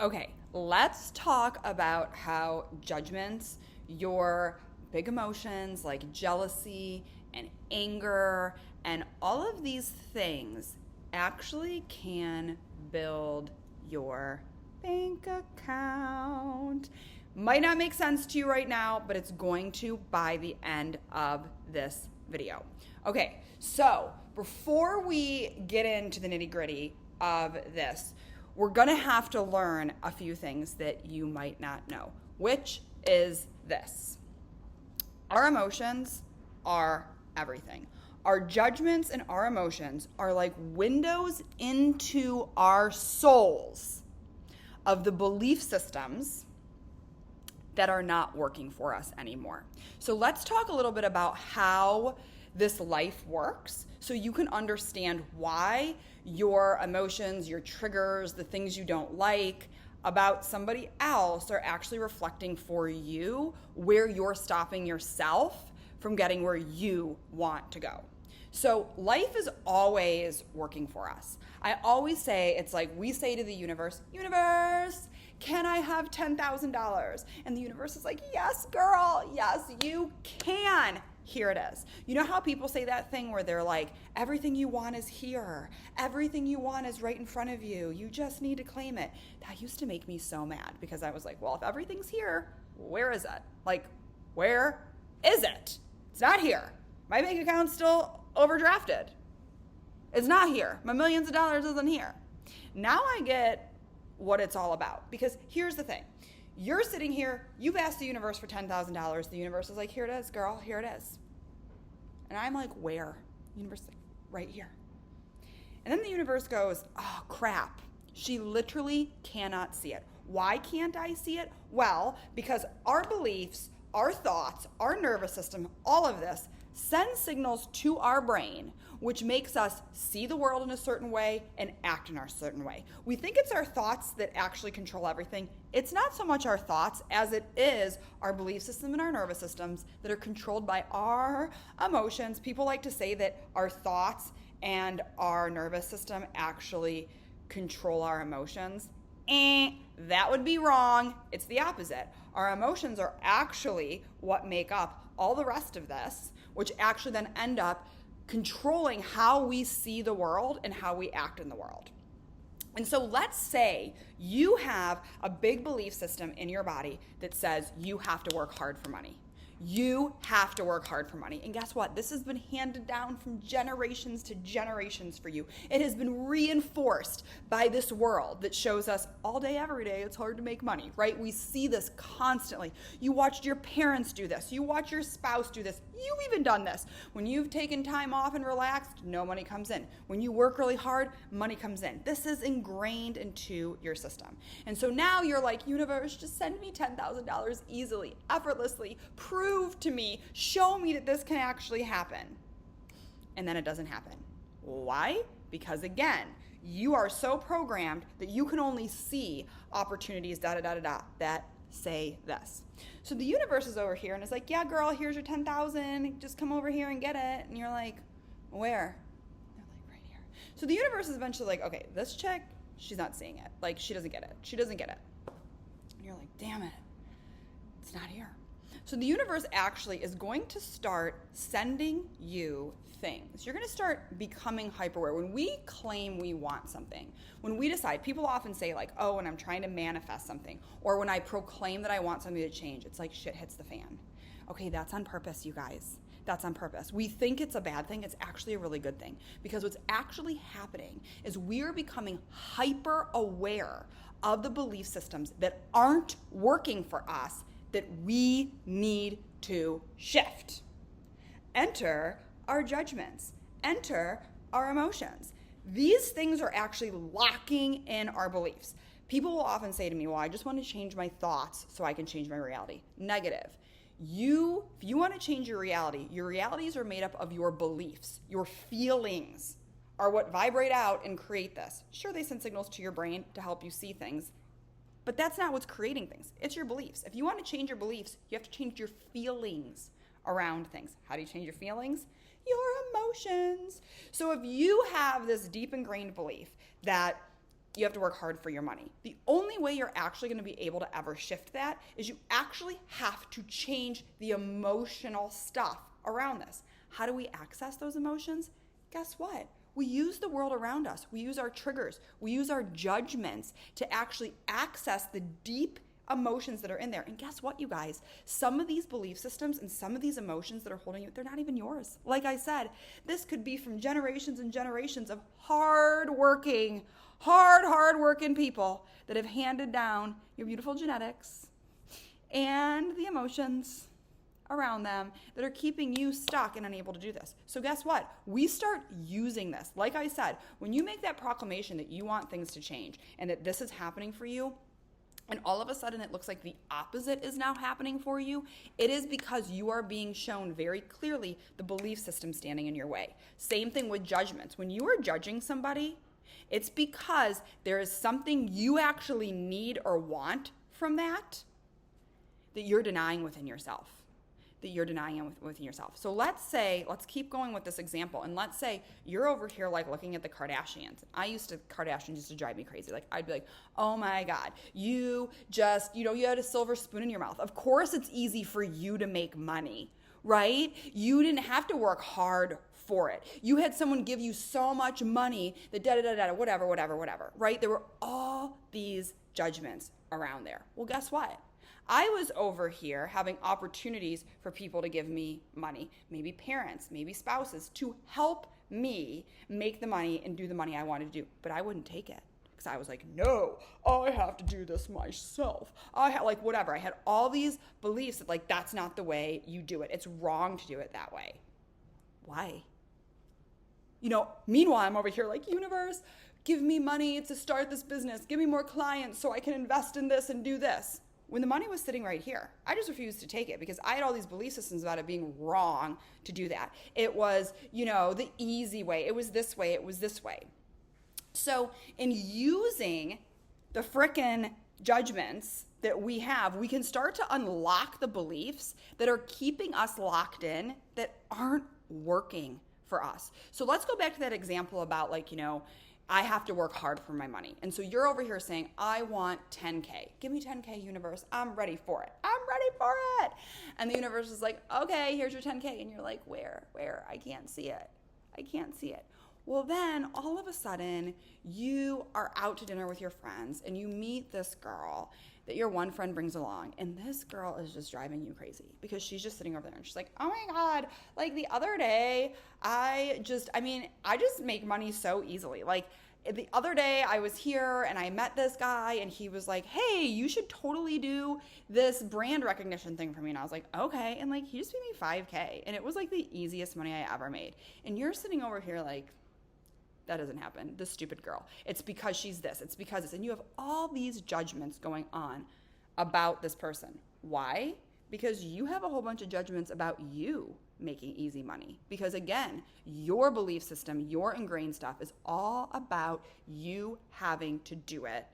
Okay, let's talk about how judgments, your big emotions like jealousy and anger, and all of these things actually can build your bank account. Might not make sense to you right now, but it's going to by the end of this video. Okay, so before we get into the nitty-gritty of this, we're gonna have to learn a few things that you might not know, which is this. Our emotions are everything. Our judgments and our emotions are like windows into our souls of the belief systems that are not working for us anymore. So let's talk a little bit about how this life works so you can understand why your emotions, your triggers, the things you don't like about somebody else are actually reflecting for you where you're stopping yourself from getting where you want to go. So life is always working for us. I always say, it's like we say to the universe, can I have $10,000? And the universe is like, yes, girl, yes, you can. Here it is. You know how people say that thing where they're like, everything you want is here. Everything you want is right in front of you. You just need to claim it. That used to make me so mad because I was like, well, if everything's here, where is it? Like, where is it? It's not here. My bank account's still overdrafted. It's not here. My millions of dollars isn't here. Now I get what it's all about, because here's the thing. You're sitting here, you've asked the universe for $10,000. The universe is like, here it is, girl, here it is. And I'm like, where? The universe is like, right here. And then the universe goes, oh, crap. She literally cannot see it. Why can't I see it? Well, because our beliefs, our thoughts, our nervous system, all of this sends signals to our brain, which makes us see the world in a certain way and act in a certain way. We think it's our thoughts that actually control everything. It's not so much our thoughts as it is our belief system and our nervous systems that are controlled by our emotions. People like to say that our thoughts and our nervous system actually control our emotions. That would be wrong. It's the opposite. Our emotions are actually what make up all the rest of this, which actually then end up controlling how we see the world and how we act in the world. And so let's say you have a big belief system in your body that says you have to work hard for money. You have to work hard for money. And guess what? This has been handed down from generations to generations for you. It has been reinforced by this world that shows us all day, every day, it's hard to make money, right? We see this constantly. You watched your parents do this. You watch your spouse do this. You've even done this. When you've taken time off and relaxed, no money comes in. When you work really hard, money comes in. This is ingrained into your system. And so now you're like, universe, just send me $10,000 easily, effortlessly, prove to me, show me that this can actually happen. And then it doesn't happen. Why? Because again, you are so programmed that you can only see opportunities that say this. So the universe is over here and it's like, yeah, girl, here's your 10,000. Just come over here and get it. And you're like, where? They're like, right here. So the universe is eventually like, okay, this chick, she's not seeing it. Like, she doesn't get it. She doesn't get it. And you're like, damn it. It's not here. So the universe actually is going to start sending you things. You're going to start becoming hyper-aware. When we claim we want something, when we decide, people often say like, oh, when I'm trying to manifest something, or when I proclaim that I want something to change, it's like shit hits the fan. Okay, that's on purpose, you guys. That's on purpose. We think it's a bad thing. It's actually a really good thing, because what's actually happening is we're becoming hyper-aware of the belief systems that aren't working for us that we need to shift. Enter our judgments. Enter our emotions. These things are actually locking in our beliefs. People will often say to me, well, I just want to change my thoughts so I can change my reality. Negative. If you want to change your realities are made up of your beliefs. Your feelings are what vibrate out and create this. Sure, they send signals to your brain to help you see things, but that's not what's creating things. It's your beliefs. If you want to change your beliefs, you have to change your feelings around things. How do you change your feelings? Your emotions. So if you have this deep ingrained belief that you have to work hard for your money. The only way you're actually going to be able to ever shift that is you actually have to change the emotional stuff around this. How do we access those emotions? Guess what? We use the world around us. We use our triggers. We use our judgments to actually access the deep emotions that are in there. And guess what, you guys? Some of these belief systems and some of these emotions that are holding you, they're not even yours. Like I said, this could be from generations and generations of hard-working people that have handed down your beautiful genetics and the emotions around them that are keeping you stuck and unable to do this. So guess what? We start using this. Like I said, when you make that proclamation that you want things to change and that this is happening for you, and all of a sudden it looks like the opposite is now happening for you, it is because you are being shown very clearly the belief system standing in your way. Same thing with judgments. When you are judging somebody, it's because there is something you actually need or want from that you're denying within yourself. So let's keep going with this example. And let's say you're over here like looking at the Kardashians. Kardashians used to drive me crazy. Like I'd be like, oh my God, you just, you had a silver spoon in your mouth. Of course it's easy for you to make money, right? You didn't have to work hard for it. You had someone give you so much money that whatever, right? There were all these judgments around there. Well, guess what? I was over here having opportunities for people to give me money, maybe parents, maybe spouses, to help me make the money and do the money I wanted to do. But I wouldn't take it because I was like, no, I have to do this myself. I had all these beliefs that that's not the way you do it. It's wrong to do it that way. Why? Meanwhile, I'm over here like, universe, give me money to start this business. Give me more clients so I can invest in this and do this. When the money was sitting right here, I just refused to take it because I had all these belief systems about it being wrong to do that. It was, the easy way. It was this way. So in using the frickin' judgments that we have, we can start to unlock the beliefs that are keeping us locked in that aren't working for us. So let's go back to that example about I have to work hard for my money. And so you're over here saying, I want 10K. Give me 10K, universe. I'm ready for it. And the universe is like, okay, here's your 10K. And you're like, where? I can't see it. Well, then all of a sudden you are out to dinner with your friends and you meet this girl that your one friend brings along. And this girl is just driving you crazy because she's just sitting over there and she's like, oh my God, the other day, I just make money so easily. The other day I was here and I met this guy and he was like, hey, you should totally do this brand recognition thing for me. And I was like, okay. And he just paid me $5K. And it was the easiest money I ever made. And you're sitting over here that doesn't happen. This stupid girl. It's because she's this. It's because it's, and you have all these judgments going on about this person. Why? Because you have a whole bunch of judgments about you making easy money. Because again, your belief system, your ingrained stuff is all about you having to do it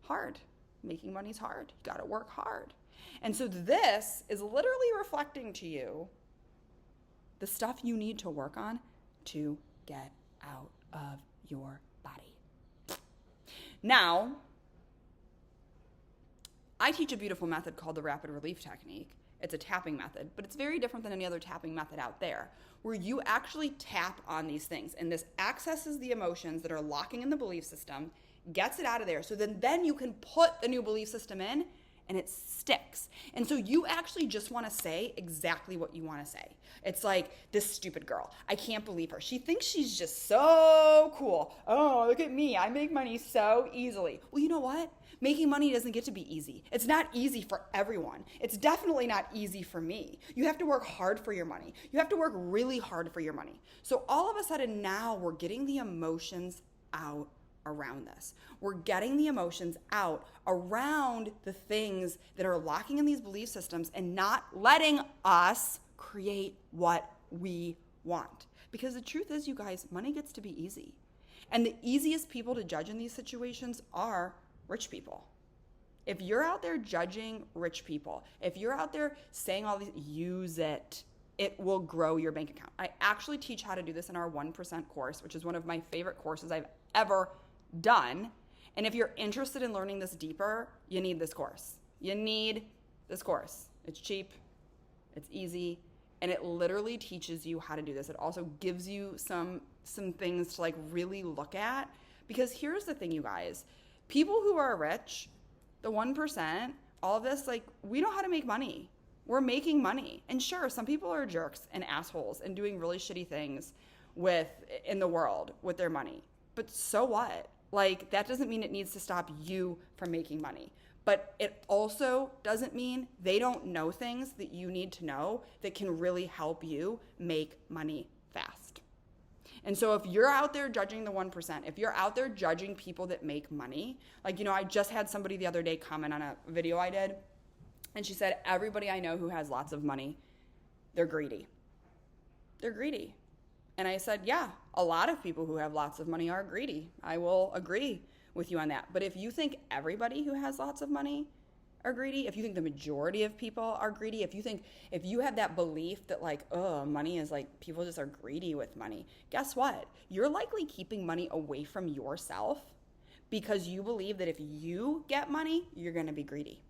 hard. Making money's hard. You got to work hard. And so this is literally reflecting to you the stuff you need to work on to get out of your body. Now, I teach a beautiful method called the rapid relief technique. It's a tapping method, but it's very different than any other tapping method out there, where you actually tap on these things, and this accesses the emotions that are locking in the belief system, gets it out of there, so then you can put the new belief system in, and it sticks. And so you actually just want to say exactly what you want to say. It's like, this stupid girl, I can't believe her. She thinks she's just so cool. Oh, look at me. I make money so easily. Well, you know what? Making money doesn't get to be easy. It's not easy for everyone. It's definitely not easy for me. You have to work hard for your money. You have to work really hard for your money. So all of a sudden now we're getting the emotions out around this. We're getting the emotions out around the things that are locking in these belief systems and not letting us create what we want. Because the truth is, you guys, money gets to be easy. And the easiest people to judge in these situations are rich people. If you're out there judging rich people, if you're out there saying all these, use it. It will grow your bank account. I actually teach how to do this in our 1% course, which is one of my favorite courses I've ever done. And if you're interested in learning this deeper, you need this course. You need this course. It's cheap, it's easy, and it literally teaches you how to do this. It also gives you some things to like really look at. Because here's the thing, you guys. People who are rich, the 1%, all of this, like, we know how to make money. We're making money. And sure, some people are jerks and assholes and doing really shitty things in the world with their money. But so what? Like, that doesn't mean it needs to stop you from making money. But it also doesn't mean they don't know things that you need to know that can really help you make money fast. And so if you're out there judging the 1%, if you're out there judging people that make money, like, I just had somebody the other day comment on a video I did, and she said, everybody I know who has lots of money, they're greedy. They're greedy. And I said, yeah, a lot of people who have lots of money are greedy. I will agree with you on that. But if you think everybody who has lots of money are greedy, if you think the majority of people are greedy, if you have that belief that like, oh, money is like, people just are greedy with money, guess what? You're likely keeping money away from yourself because you believe that if you get money, you're going to be greedy.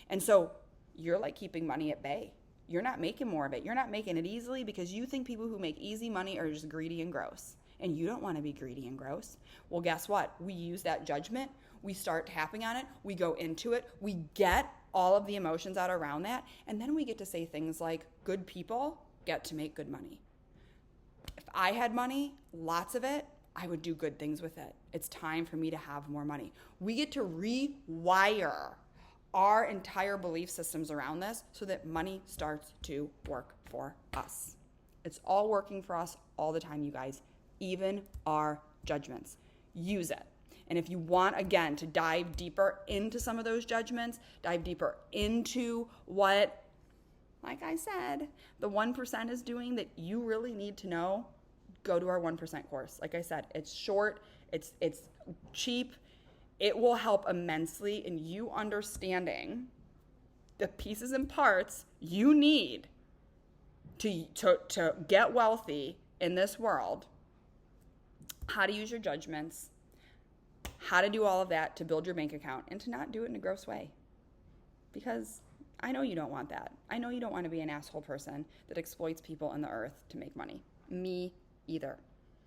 And so you're like keeping money at bay. You're not making more of it. You're not making it easily because you think people who make easy money are just greedy and gross. And you don't want to be greedy and gross. Well, guess what? We use that judgment. We start tapping on it. We go into it. We get all of the emotions out around that. And then we get to say things like, good people get to make good money. If I had money, lots of it, I would do good things with it. It's time for me to have more money. We get to rewire our entire belief systems around this so that money starts to work for us. It's all working for us all the time, you guys. Even our judgments. Use it. And if you want, again, to dive deeper into some of those judgments, dive deeper into what, like I said, the 1% is doing that you really need to know, go to our 1% course. Like I said, it's short, it's cheap. It will help immensely in you understanding the pieces and parts you need to get wealthy in this world. How to use your judgments, how to do all of that to build your bank account, and to not do it in a gross way. Because I know you don't want that. I know you don't want to be an asshole person that exploits people on the earth to make money. Me either.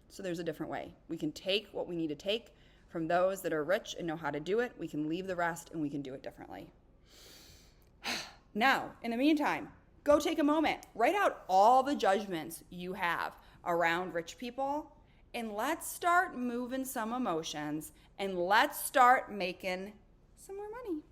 So there's a different way. We can take what we need to take from those that are rich and know how to do it. We can leave the rest and we can do it differently. Now, in the meantime, go take a moment. Write out all the judgments you have around rich people. And let's start moving some emotions and let's start making some more money.